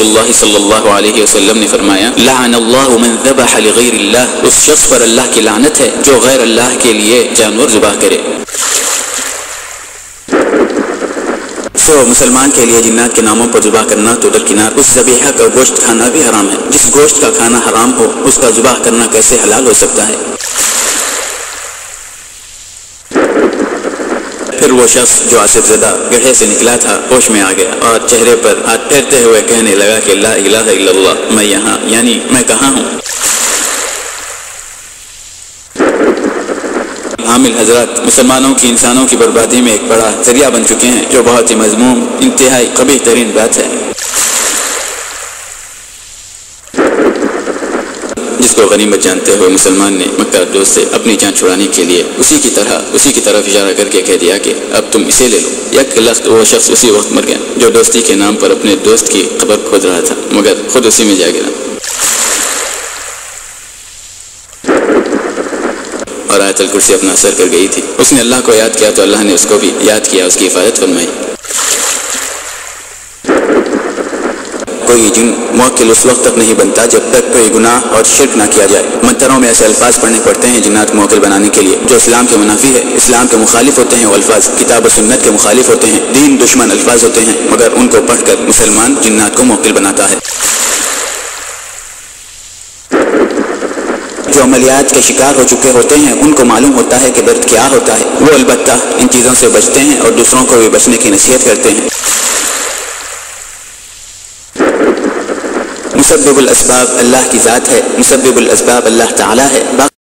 اللہ صلی اللہ علیہ وسلم نے فرمایا لعن اللہ من ذبح لغیر اللہ، اس شخص پر اللہ کی لعنت ہے جو غیر اللہ کے لیے جانور ذبح کرے۔ مسلمان کے لیے جنات کے ناموں پر ذبح کرنا تو درکنار، اس ذبیحہ کا گوشت کھانا بھی حرام ہے۔ جس گوشت کا کھانا حرام ہو اس کا ذبح کرنا کیسے حلال ہو سکتا ہے؟ پھر وہ شخص جو آصف زدہ گڑھے سے نکلا تھا ہوش میں آ گیا اور چہرے پر ہاتھ پھیرتے ہوئے کہنے لگا کہ لا الہ الا اللہ، میں یہاں یعنی میں کہاں ہوں؟ حامل حضرات مسلمانوں کی انسانوں کی بربادی میں ایک بڑا ذریعہ بن چکے ہیں، جو بہت ہی مذموم انتہائی قبیح ترین بات ہے، جس کو غنیمت جانتے ہوئے مسلمان نے مکہ دوست سے اپنی جان چھڑانے کے لیے اسی کی طرف اشارہ کر کے کہہ دیا کہ اب تم اسے لے لو۔ یک لخت وہ شخص اسی وقت مر گیا جو دوستی کے نام پر اپنے دوست کی قبر کھود رہا تھا، مگر خود اسی میں جا گرا۔ اور آیت الکرسی اپنا اثر کر گئی تھی۔ اس نے اللہ کو یاد کیا تو اللہ نے اس کو بھی یاد کیا، اس کی حفاظت فرمائی۔ کوئی جن موکل اس وقت تک نہیں بنتا جب تک کوئی گناہ اور شرک نہ کیا جائے۔ منتروں میں ایسے الفاظ پڑھنے پڑتے ہیں جنات موکل بنانے کے لیے جو اسلام کے منافی ہے، اسلام کے مخالف ہوتے ہیں، وہ الفاظ کتاب و سنت کے مخالف ہوتے ہیں، دین دشمن الفاظ ہوتے ہیں، مگر ان کو پڑھ کر مسلمان جنات کو موکل بناتا ہے۔ جو عملیات کے شکار ہو چکے ہوتے ہیں ان کو معلوم ہوتا ہے کہ درد کیا ہوتا ہے، وہ البتہ ان چیزوں سے بچتے ہیں اور دوسروں کو بھی بچنے کی نصیحت کرتے ہیں۔ مسبب الاسباب اللہ کی ذات ہے، مسبب الاسباب اللہ تعالی ہے۔